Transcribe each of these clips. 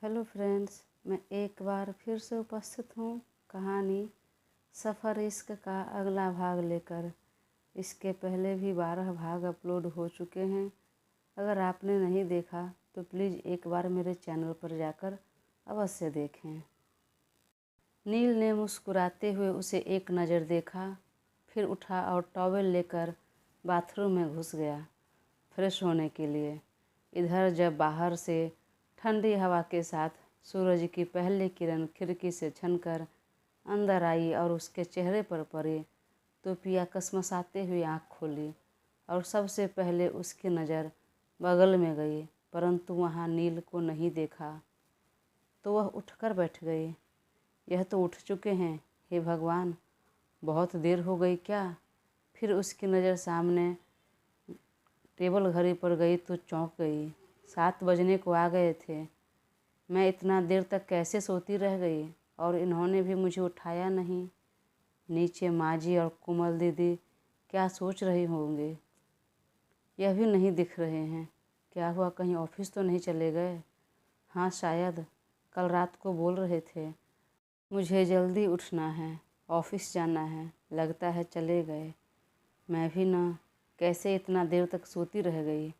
Hello friends, मैं एक बार फिर से उपस्थित हूँ कहानी सफ़र इश्क का अगला भाग लेकर। इसके पहले भी 12 भाग अपलोड हो चुके हैं। अगर आपने नहीं देखा तो प्लीज़ एक बार मेरे चैनल पर जाकर अवश्य देखें। नील ने मुस्कुराते हुए उसे एक नज़र देखा, फिर उठा और टॉवेल लेकर बाथरूम में घुस गया फ्रेश होने के लिए। इधर जब बाहर से ठंडी हवा के साथ सूरज की पहली किरण खिड़की से छनकर अंदर आई और उसके चेहरे पर पड़ी तो पिया कसमसाते हुए आँख खोली और सबसे पहले उसकी नज़र बगल में गई, परंतु वहाँ नील को नहीं देखा। तो वह उठकर बैठ गई। यह तो उठ चुके हैं, हे भगवान, बहुत देर हो गई क्या? फिर उसकी नज़र सामने टेबल घड़ी पर गई तो चौंक गई। 7 बजने को आ गए थे। मैं इतना देर तक कैसे सोती रह गई और इन्होंने भी मुझे उठाया नहीं। नीचे माँ जी और कोमल दीदी क्या सोच रही होंगे, यह भी नहीं दिख रहे हैं। क्या हुआ, कहीं ऑफिस तो नहीं चले गए? हाँ शायद, कल रात को बोल रहे थे मुझे जल्दी उठना है, ऑफिस जाना है, लगता है चले गए। मैं भी ना, कैसे इतना देर तक सोती रह गई,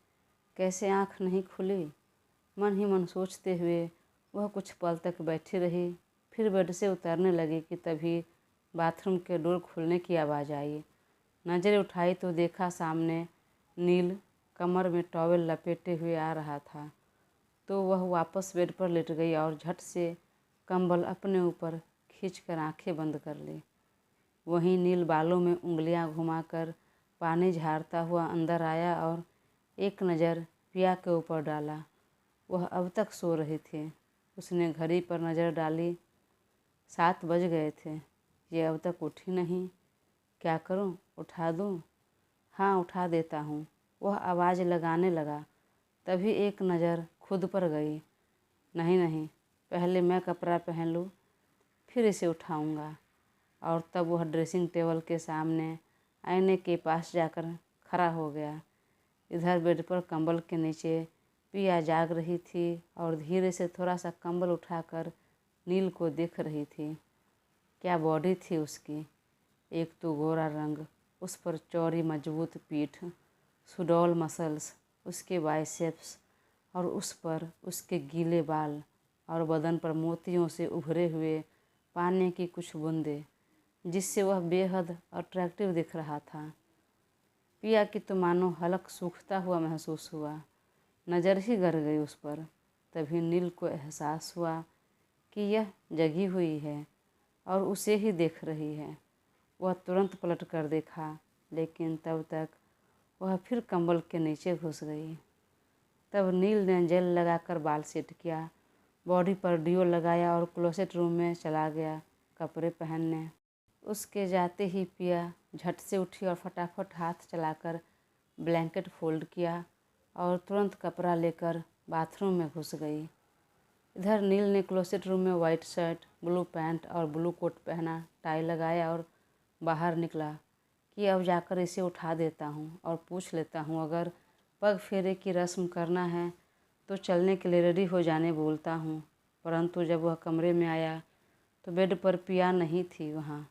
कैसे आँख नहीं खुली। मन ही मन सोचते हुए वह कुछ पल तक बैठी रही। फिर बेड से उतरने लगी कि तभी बाथरूम के डोर खुलने की आवाज़ आई। नज़र उठाई तो देखा सामने नील कमर में टॉवेल लपेटे हुए आ रहा था। तो वह वापस बेड पर लेट गई और झट से कंबल अपने ऊपर खींचकर आंखें बंद कर ली। वहीं नील बालों में उंगलियां घुमाकर पानी झाड़ता हुआ अंदर आया और एक नज़र पिया के ऊपर डाला। वह अब तक सो रही थी। उसने घड़ी पर नज़र डाली, 7 बज गए थे। ये अब तक उठी नहीं। क्या करूं, उठा दूं? हाँ, उठा देता हूँ, वह आवाज़ लगाने लगा। तभी एक नज़र खुद पर गई। नहीं नहीं, पहले मैं कपड़ा पहन लूँ, फिर इसे उठाऊँगा। और तब वह ड्रेसिंग टेबल के सामने आईने के पास जाकर खड़ा हो गया। इधर बेड पर कंबल के नीचे पिया जाग रही थी और धीरे से थोड़ा सा कंबल उठाकर नील को देख रही थी। क्या बॉडी थी उसकी! एक तो गोरा रंग, उस पर चौड़ी मजबूत पीठ, सुडौल मसल्स, उसके बाइसेप्स और उस पर उसके गीले बाल और बदन पर मोतियों से उभरे हुए पानी की कुछ बूंदें, जिससे वह बेहद अट्रैक्टिव दिख रहा था। पिया की तो मानो हलक सूखता हुआ महसूस हुआ। नज़र ही गड़ गई उस पर। तभी नील को एहसास हुआ कि यह जगी हुई है और उसे ही देख रही है। वह तुरंत पलट कर देखा, लेकिन तब तक वह फिर कंबल के नीचे घुस गई। तब नील ने जेल लगाकर बाल सेट किया, बॉडी पर डियो लगाया और क्लोसेट रूम में चला गया कपड़े पहनने। उसके जाते ही पिया झट से उठी और फटाफट हाथ चलाकर ब्लैंकेट फोल्ड किया और तुरंत कपड़ा लेकर बाथरूम में घुस गई। इधर नील ने क्लोसेट रूम में वाइट शर्ट, ब्लू पैंट और ब्लू कोट पहना, टाई लगाया और बाहर निकला कि अब जाकर इसे उठा देता हूँ और पूछ लेता हूँ, अगर पग फेरे की रस्म करना है तो चलने के लिए रेडी हो जाने बोलता हूँ। परंतु जब वह कमरे में आया तो बेड पर पिया नहीं थी वहाँ।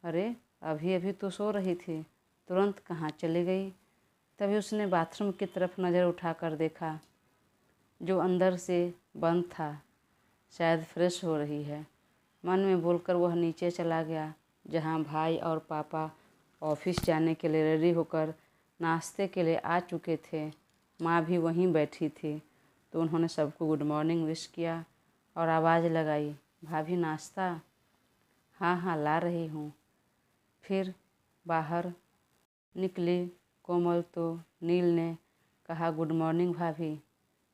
अरे, अभी अभी तो सो रही थी, तुरंत कहाँ चली गई? तभी उसने बाथरूम की तरफ नज़र उठाकर देखा, जो अंदर से बंद था। शायद फ्रेश हो रही है, मन में बोलकर वह नीचे चला गया, जहाँ भाई और पापा ऑफिस जाने के लिए रेडी होकर नाश्ते के लिए आ चुके थे। माँ भी वहीं बैठी थी, तो उन्होंने सबको गुड मॉर्निंग विश किया और आवाज़ लगाई, भाभी नाश्ता? हाँ हाँ, ला रही हूँ। फिर बाहर निकली कोमल तो नील ने कहा, गुड मॉर्निंग भाभी।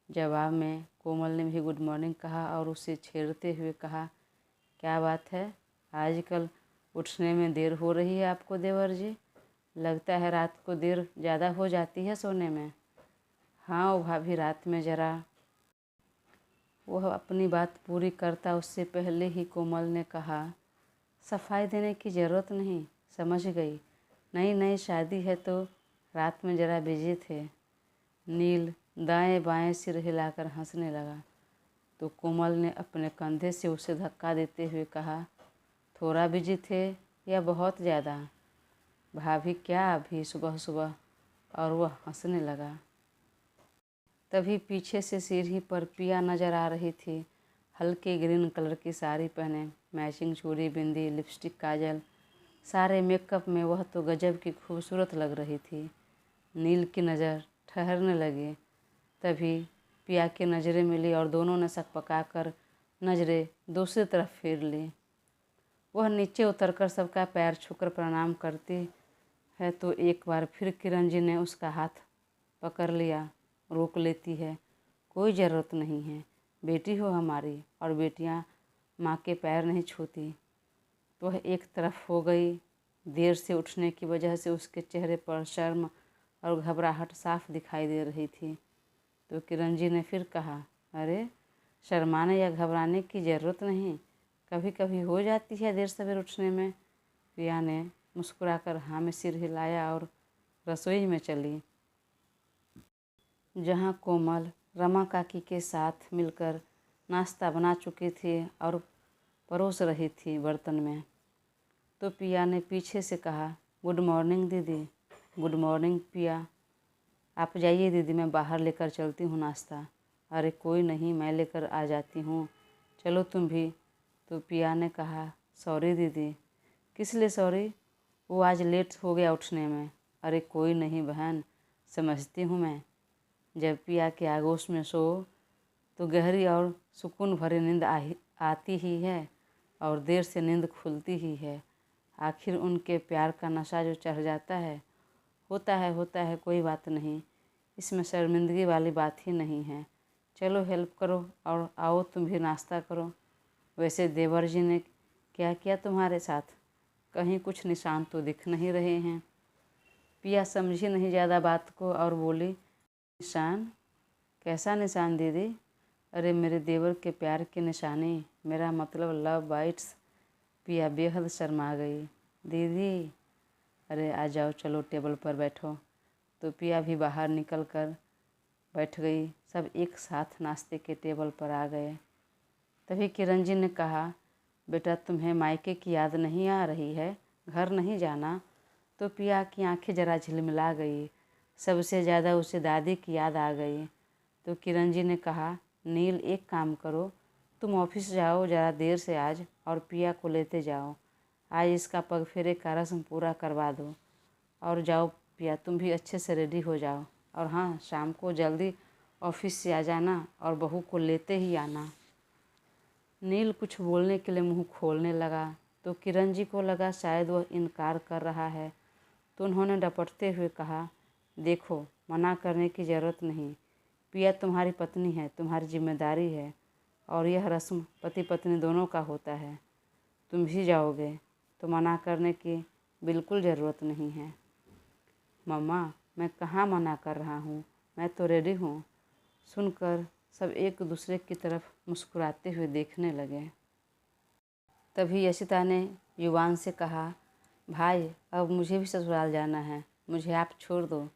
जवाब में कोमल ने भी गुड मॉर्निंग कहा और उसे छेड़ते हुए कहा, क्या बात है, आजकल उठने में देर हो रही है आपको देवर जी? लगता है रात को देर ज़्यादा हो जाती है सोने में। हाँ ओ भाभी, रात में ज़रा। वह अपनी बात पूरी करता उससे पहले ही कोमल ने कहा, सफाई देने की ज़रूरत नहीं, समझ गई, नई नई शादी है तो रात में ज़रा बिजी थे। नील दाएं बाएं सिर हिलाकर हंसने लगा। तो कोमल ने अपने कंधे से उसे धक्का देते हुए कहा, थोड़ा बिजी थे या बहुत ज़्यादा? भाभी क्या अभी सुबह सुबह? और वह हंसने लगा। तभी पीछे से सीढ़ी पर पिया नजर आ रही थी। हल्के ग्रीन कलर की साड़ी पहने, मैचिंग चूड़ी, बिंदी, लिपस्टिक, काजल, सारे मेकअप में वह तो गजब की खूबसूरत लग रही थी। नील की नज़र ठहरने लगी। तभी पिया की नज़रें मिली और दोनों ने सकपकाकर नज़रें दूसरी तरफ फेर ली। वह नीचे उतरकर सबका पैर छूकर प्रणाम करती है तो एक बार फिर किरण जी ने उसका हाथ पकड़ लिया। रोक लेती है, कोई ज़रूरत नहीं है, बेटी हो हमारी और बेटियां माँ के पैर नहीं छूती। तो वह एक तरफ हो गई। देर से उठने की वजह से उसके चेहरे पर शर्म और घबराहट साफ दिखाई दे रही थी। तो किरण जी ने फिर कहा, अरे शर्माने या घबराने की ज़रूरत नहीं, कभी कभी हो जाती है देर सवेर उठने में। पिया ने मुस्कुराकर हाँ में सिर हिलाया और रसोई में चली, जहाँ कोमल रमा काकी के साथ मिलकर नाश्ता बना चुकी थी और परोस रही थी बर्तन में। तो पिया ने पीछे से कहा, गुड मॉर्निंग दीदी। गुड मॉर्निंग पिया। आप जाइए दीदी, मैं बाहर लेकर चलती हूँ नाश्ता। अरे कोई नहीं, मैं लेकर आ जाती हूँ, चलो तुम भी। तो पिया ने कहा, सॉरी दीदी। किस लिए सॉरी? वो आज लेट हो गया उठने में। अरे कोई नहीं बहन, समझती हूँ मैं। जब पिया के आगोश में सो तो गहरी और सुकून भरी नींद आती ही है और देर से नींद खुलती ही है। आखिर उनके प्यार का नशा जो चढ़ जाता है, होता है, कोई बात नहीं, इसमें शर्मिंदगी वाली बात ही नहीं है। चलो हेल्प करो और आओ तुम भी नाश्ता करो। वैसे देवर जी ने क्या किया तुम्हारे साथ? कहीं कुछ निशान तो दिख नहीं रहे हैं। पिया समझी नहीं ज़्यादा बात को और बोली, निशान? कैसा निशान दीदी? अरे मेरे देवर के प्यार की निशानी, मेरा मतलब लव बाइट्स। पिया बेहद शर्मा गई। दीदी, अरे आ जाओ, चलो टेबल पर बैठो। तो पिया भी बाहर निकल कर बैठ गई। सब एक साथ नाश्ते के टेबल पर आ गए। तभी किरण जी ने कहा, बेटा तुम्हें मायके की याद नहीं आ रही है? घर नहीं जाना? तो पिया की आंखें जरा झिलमिला गई। सबसे ज़्यादा उसे दादी की याद आ गई। तो किरण जी ने कहा, नील एक काम करो, तुम ऑफिस जाओ ज़रा देर से आज और पिया को लेते जाओ। आज इसका पगफेरे का रस्म पूरा करवा दो। और जाओ पिया, तुम भी अच्छे से रेडी हो जाओ। और हाँ, शाम को जल्दी ऑफिस से आ जाना और बहू को लेते ही आना। नील कुछ बोलने के लिए मुंह खोलने लगा तो किरण जी को लगा शायद वह इनकार कर रहा है। तो उन्होंने डपटते हुए कहा, देखो मना करने की ज़रूरत नहीं, पिया तुम्हारी पत्नी है, तुम्हारी जिम्मेदारी है और यह रस्म पति पत्नी दोनों का होता है। तुम भी जाओगे तो मना करने की बिल्कुल ज़रूरत नहीं है। मम्मा, मैं कहाँ मना कर रहा हूँ, मैं तो रेडी हूँ। सुनकर सब एक दूसरे की तरफ मुस्कुराते हुए देखने लगे। तभी यशिता ने युवान से कहा, भाई अब मुझे भी ससुराल जाना है, मुझे आप छोड़ दो।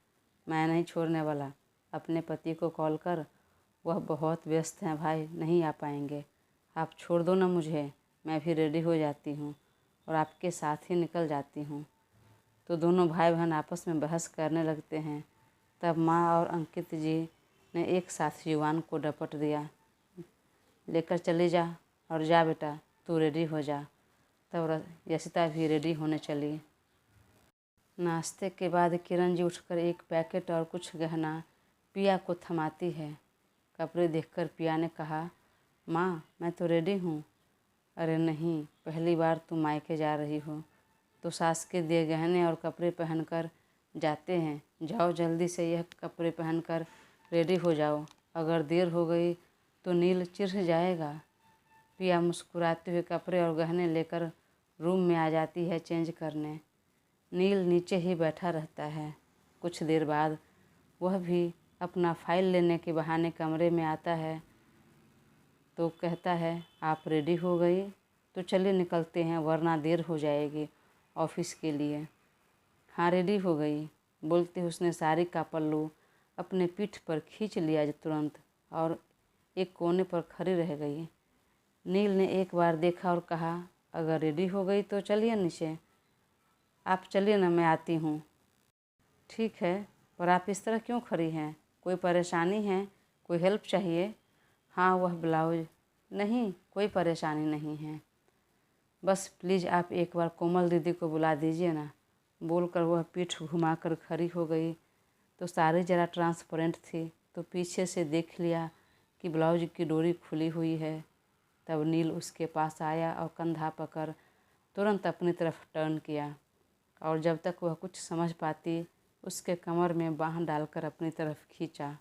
मैं नहीं छोड़ने वाला, अपने पति को कॉल कर, वह बहुत व्यस्त हैं भाई, नहीं आ पाएंगे। आप छोड़ दो ना मुझे, मैं भी रेडी हो जाती हूँ और आपके साथ ही निकल जाती हूँ। तो दोनों भाई बहन आपस में बहस करने लगते हैं। तब माँ और अंकित जी ने एक साथ युवान को डपट दिया, लेकर चली जा और जा बेटा, तू रेडी हो जा। तब यशिता भी रेडी होने चली। नाश्ते के बाद किरण जी उठकर एक पैकेट और कुछ गहना पिया को थमाती है। कपड़े देखकर पिया ने कहा, माँ मैं तो रेडी हूँ। अरे नहीं, पहली बार तुम मायके जा रही हो तो सास के दिए गहने और कपड़े पहनकर जाते हैं। जाओ जल्दी से यह कपड़े पहनकर रेडी हो जाओ, अगर देर हो गई तो नील चिढ़ जाएगा। पिया मुस्कुराते हुए कपड़े और गहने लेकर रूम में आ जाती है चेंज करने। नील नीचे ही बैठा रहता है। कुछ देर बाद वह भी अपना फाइल लेने के बहाने कमरे में आता है तो कहता है, आप रेडी हो गई? तो चलिए निकलते हैं वरना देर हो जाएगी ऑफिस के लिए। हाँ रेडी हो गई, बोलते उसने साड़ी का पल्लू अपने पीठ पर खींच लिया तुरंत और एक कोने पर खड़ी रह गई। नील ने एक बार देखा और कहा, अगर रेडी हो गई तो चलिए नीचे। आप चलिए ना, मैं आती हूँ। ठीक है, पर आप इस तरह क्यों खड़ी हैं? कोई परेशानी है? कोई हेल्प चाहिए? हाँ, वह ब्लाउज। नहीं, कोई परेशानी नहीं है, बस प्लीज़ आप एक बार कोमल दीदी को बुला दीजिए ना। बोलकर वह पीठ घुमाकर खड़ी हो गई। तो साड़ी जरा ट्रांसपेरेंट थी, तो पीछे से देख लिया कि ब्लाउज की डोरी खुली हुई है। तब नील उसके पास आया और कंधा पकड़ तुरंत अपनी तरफ टर्न किया, और जब तक वह कुछ समझ पाती उसके कमर में बाँह डालकर अपनी तरफ खींचा।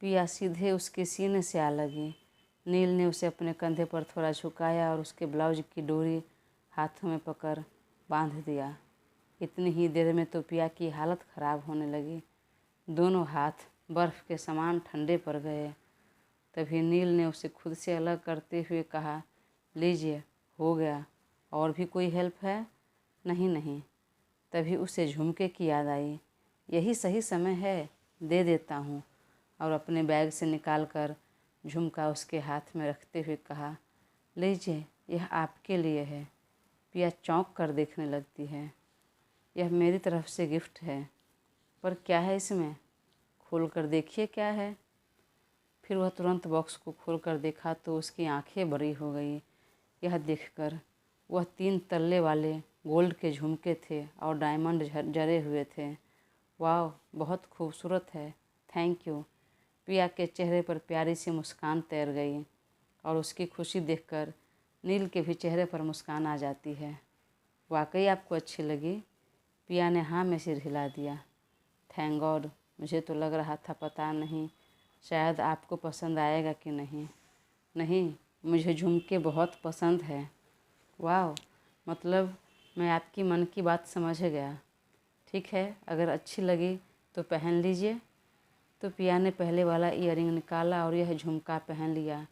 पिया सीधे उसके सीने से आ लगी। नील ने उसे अपने कंधे पर थोड़ा झुकाया और उसके ब्लाउज की डोरी हाथों में पकड़ बांध दिया। इतनी ही देर में तो पिया की हालत ख़राब होने लगी। दोनों हाथ बर्फ़ के समान ठंडे पड़ गए। तभी नील ने उसे खुद से अलग करते हुए कहा, लीजिए, हो गया। और भी कोई हेल्प है? नहीं नहीं। तभी उसे झुमके की याद आई। यही सही समय है, दे देता हूँ। और अपने बैग से निकालकर झुमका उसके हाथ में रखते हुए कहा, लीजिए, यह आपके लिए है। पिया चौंक कर देखने लगती है। यह मेरी तरफ से गिफ्ट है, पर क्या है इसमें? खोल कर देखिए क्या है। फिर वह तुरंत बॉक्स को खोल कर देखा तो उसकी आंखें बड़ी हो गई। यह देखकर वह 3 तल्ले वाले गोल्ड के झुमके थे और डायमंड जड़े हुए थे। वाह, बहुत खूबसूरत है, थैंक यू। पिया के चेहरे पर प्यारी सी मुस्कान तैर गई, और उसकी खुशी देखकर नील के भी चेहरे पर मुस्कान आ जाती है। वाकई आपको अच्छी लगी? पिया ने हाँ में सिर हिला दिया। थैंक गॉड, मुझे तो लग रहा था पता नहीं शायद आपको पसंद आएगा कि नहीं। नहीं, मुझे झुमके बहुत पसंद है। वाह, मतलब मैं आपकी मन की बात समझ गया। ठीक है, अगर अच्छी लगी तो पहन लीजिए। तो पिया ने पहले वाला ईयरिंग निकाला और यह झुमका पहन लिया।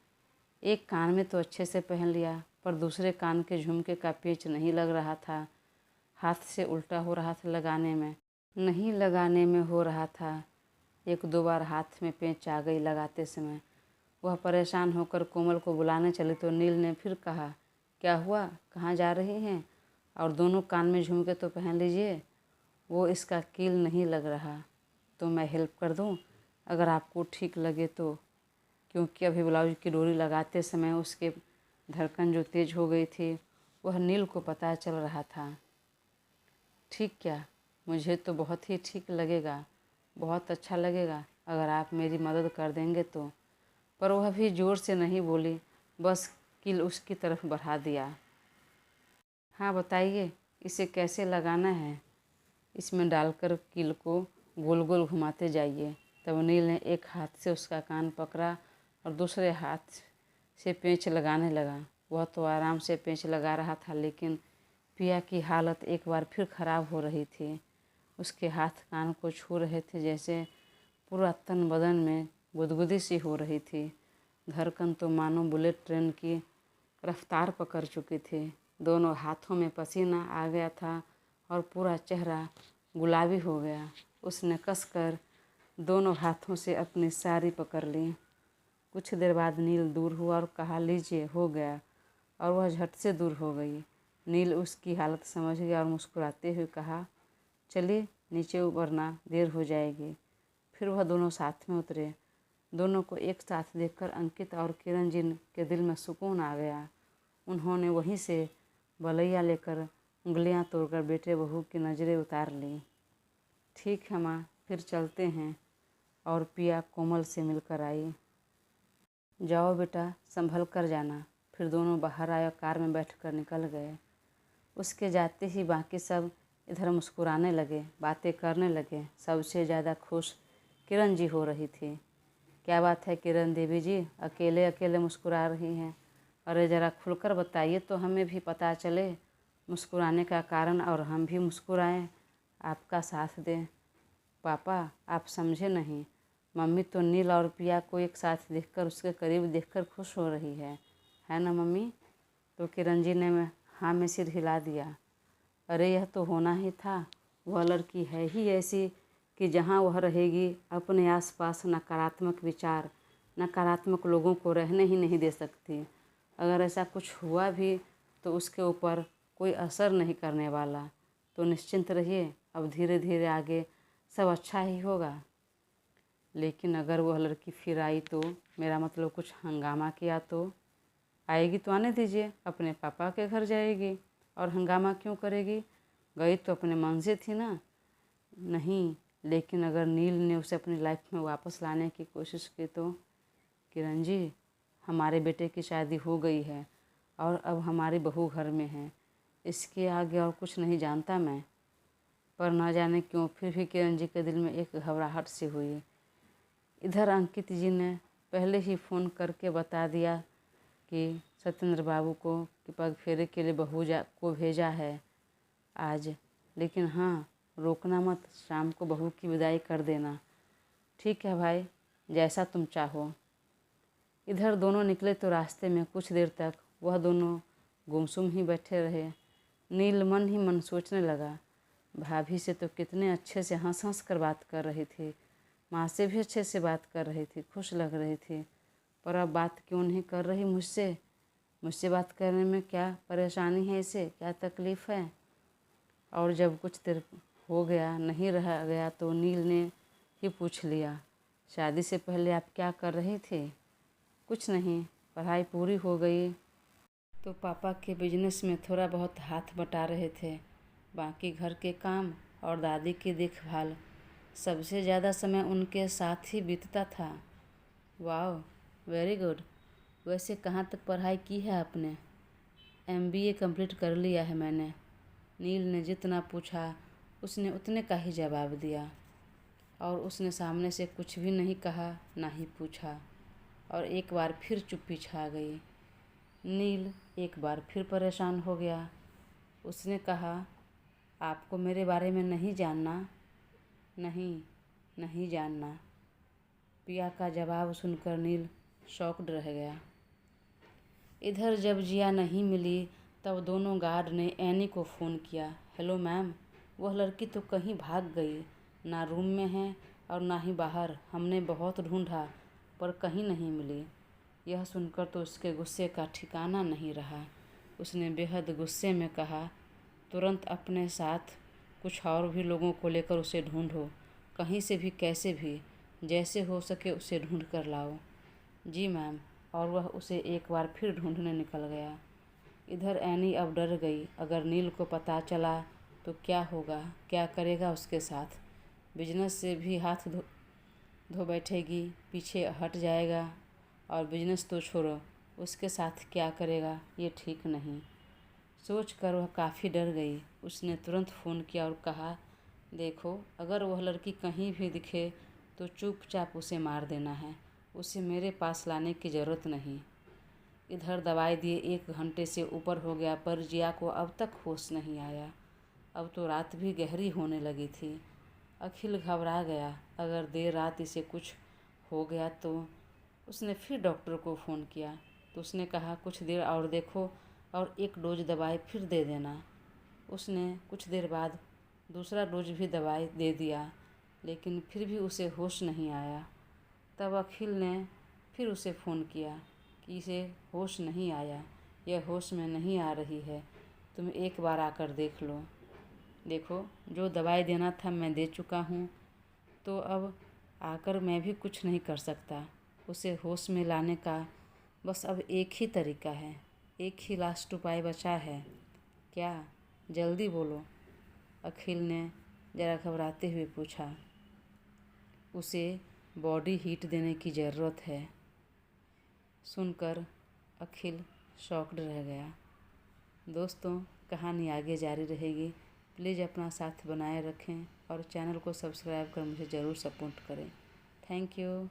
एक कान में तो अच्छे से पहन लिया, पर दूसरे कान के झुमके का पेच नहीं लग रहा था। हाथ से उल्टा हो रहा था लगाने में, नहीं लगाने में हो रहा था। 1-2 बार हाथ में पेंच आ गई लगाते समय। वह परेशान होकर कोमल को बुलाने चली तो नील ने फिर कहा, क्या हुआ, कहाँ जा रही हैं? और दोनों कान में झुमके तो पहन लीजिए। वो इसका कील नहीं लग रहा, तो मैं हेल्प कर दूँ अगर आपको ठीक लगे तो। क्योंकि अभी ब्लाउज की डोरी लगाते समय उसके धड़कन जो तेज हो गई थी वह नील को पता चल रहा था। ठीक क्या? मुझे तो बहुत ही ठीक लगेगा, बहुत अच्छा लगेगा अगर आप मेरी मदद कर देंगे तो। पर वह भी ज़ोर से नहीं बोली, बस कील उसकी तरफ बढ़ा दिया। हाँ बताइए, इसे कैसे लगाना है? इसमें डालकर कील को गोल गोल घुमाते जाइए। तब नील ने एक हाथ से उसका कान पकड़ा और दूसरे हाथ से पेंच लगाने लगा। वह तो आराम से पेंच लगा रहा था, लेकिन पिया की हालत एक बार फिर खराब हो रही थी। उसके हाथ कान को छू रहे थे, जैसे पूरा तन बदन में गुदगुदी सी हो रही थी। धड़कन तो मानो बुलेट ट्रेन की रफ्तार पकड़ चुकी थी। दोनों हाथों में पसीना आ गया था और पूरा चेहरा गुलाबी हो गया। उसने कसकर दोनों हाथों से अपनी साड़ी पकड़ ली। कुछ देर बाद नील दूर हुआ और कहा, लीजिए, हो गया। और वह झट से दूर हो गई। नील उसकी हालत समझ गया और मुस्कुराते हुए कहा, चलिए नीचे, वरना देर हो जाएगी। फिर वह दोनों साथ में उतरे। दोनों को एक साथ देखकर अंकित और किरण जी के दिल में सुकून आ गया। उन्होंने वहीं से बलैया लेकर उंगलियां तोड़कर बेटे बहू की नज़रें उतार ली। ठीक है माँ, फिर चलते हैं। और पिया कोमल से मिलकर आई। जाओ बेटा, संभल कर जाना। फिर दोनों बाहर आए और कार में बैठकर निकल गए। उसके जाते ही बाकी सब इधर मुस्कुराने लगे, बातें करने लगे। सबसे ज़्यादा खुश किरण जी हो रही थी। क्या बात है किरण देवी जी, अकेले अकेले मुस्कुरा रही हैं? अरे ज़रा खुलकर बताइए तो हमें भी पता चले मुस्कुराने का कारण, और हम भी मुस्कुराएं, आपका साथ दें। पापा, आप समझे नहीं, मम्मी तो नील और पिया को एक साथ देखकर, उसके करीब देखकर खुश हो रही है ना मम्मी? तो किरण जी ने हाँ में सिर हिला दिया। अरे यह तो होना ही था। वह लड़की है ही ऐसी कि जहाँ वह रहेगी अपने आसपास नकारात्मक विचार, नकारात्मक लोगों को रहने ही नहीं दे सकती। अगर ऐसा कुछ हुआ भी तो उसके ऊपर कोई असर नहीं करने वाला। तो निश्चिंत रहिए, अब धीरे धीरे आगे सब अच्छा ही होगा। लेकिन अगर वह लड़की फिर आई तो, मेरा मतलब कुछ हंगामा किया तो? आएगी तो आने दीजिए, अपने पापा के घर जाएगी और हंगामा क्यों करेगी? गई तो अपने मन से थी ना। नहीं, लेकिन अगर नील ने उसे अपनी लाइफ में वापस लाने की कोशिश की तो? किरण जी, हमारे बेटे की शादी हो गई है और अब हमारी बहू घर में है। इसके आगे और कुछ नहीं जानता मैं। पर न जाने क्यों फिर भी किरण जी के दिल में एक घबराहट सी हुई। इधर अंकित जी ने पहले ही फ़ोन करके बता दिया कि सत्येंद्र बाबू को कि पग फेरे के लिए बहू को भेजा है आज। लेकिन हाँ, रोकना मत, शाम को बहू की विदाई कर देना। ठीक है भाई, जैसा तुम चाहो। इधर दोनों निकले तो रास्ते में कुछ देर तक वह दोनों गुमसुम ही बैठे रहे। नील मन ही मन सोचने लगा, भाभी से तो कितने अच्छे से हंस हंस कर बात कर रही थी, माँ से भी अच्छे से बात कर रही थी, खुश लग रही थी। पर अब बात क्यों नहीं कर रही मुझसे? मुझसे बात करने में क्या परेशानी है इसे, क्या तकलीफ़ है? और जब कुछ देर हो गया नहीं रहा गया तो नील ने ही पूछ लिया, शादी से पहले आप क्या कर रही थी? कुछ नहीं, पढ़ाई पूरी हो गई तो पापा के बिजनेस में थोड़ा बहुत हाथ बटा रहे थे। बाकी घर के काम और दादी की देखभाल, सबसे ज़्यादा समय उनके साथ ही बीतता था। वाह, वेरी गुड। वैसे कहाँ तक पढ़ाई की है आपने? MBA कंप्लीट कर लिया है मैंने। नील ने जितना पूछा उसने उतने का ही जवाब दिया और उसने सामने से कुछ भी नहीं कहा, ना ही पूछा। और एक बार फिर चुप्पी छा गई। नील एक बार फिर परेशान हो गया। उसने कहा, आपको मेरे बारे में नहीं जानना? नहीं, नहीं जानना। पिया का जवाब सुनकर नील शॉक्ड रह गया। इधर जब जिया नहीं मिली तब दोनों गार्ड ने एनी को फ़ोन किया। हेलो मैम, वह लड़की तो कहीं भाग गई, ना रूम में है और ना ही बाहर। हमने बहुत ढूंढा पर कहीं नहीं मिली। यह सुनकर तो उसके गुस्से का ठिकाना नहीं रहा। उसने बेहद गुस्से में कहा, तुरंत अपने साथ कुछ और भी लोगों को लेकर उसे ढूंढो, कहीं से भी कैसे भी, जैसे हो सके उसे ढूंढ कर लाओ। जी मैम। और वह उसे एक बार फिर ढूंढने निकल गया। इधर एनी अब डर गई, अगर नील को पता चला तो क्या होगा, क्या करेगा उसके साथ? बिजनेस से भी हाथ धो बैठेगी, पीछे हट जाएगा और बिजनेस तो छोड़ो, उसके साथ क्या करेगा ये ठीक नहीं। सोच कर वह काफ़ी डर गई। उसने तुरंत फ़ोन किया और कहा, देखो, अगर वह लड़की कहीं भी दिखे तो चुपचाप उसे मार देना है, उसे मेरे पास लाने की ज़रूरत नहीं। इधर दवाई दिए 1 घंटे से ऊपर हो गया पर जिया को अब तक होश नहीं आया। अब तो रात भी गहरी होने लगी थी। अखिल घबरा गया, अगर देर रात इसे कुछ हो गया तो। उसने फिर डॉक्टर को फ़ोन किया तो उसने कहा, कुछ देर और देखो और 1 डोज दवाई फिर दे देना। उसने कुछ देर बाद दूसरा डोज भी दवाई दे दिया, लेकिन फिर भी उसे होश नहीं आया। तब अखिल ने फिर उसे फ़ोन किया कि इसे होश नहीं आया, यह होश में नहीं आ रही है, तुम एक बार आकर देख लो। देखो, जो दवाई देना था मैं दे चुका हूँ, तो अब आकर मैं भी कुछ नहीं कर सकता। उसे होश में लाने का बस अब एक ही तरीका है, एक ही लास्ट उपाय बचा है। क्या? जल्दी बोलो, अखिल ने ज़रा घबराते हुए पूछा। उसे बॉडी हीट देने की ज़रूरत है। सुनकर अखिल शॉक्ड रह गया। दोस्तों, कहानी आगे जारी रहेगी। प्लीज़ अपना साथ बनाए रखें और चैनल को सब्सक्राइब कर मुझे ज़रूर सपोर्ट करें। Thank you.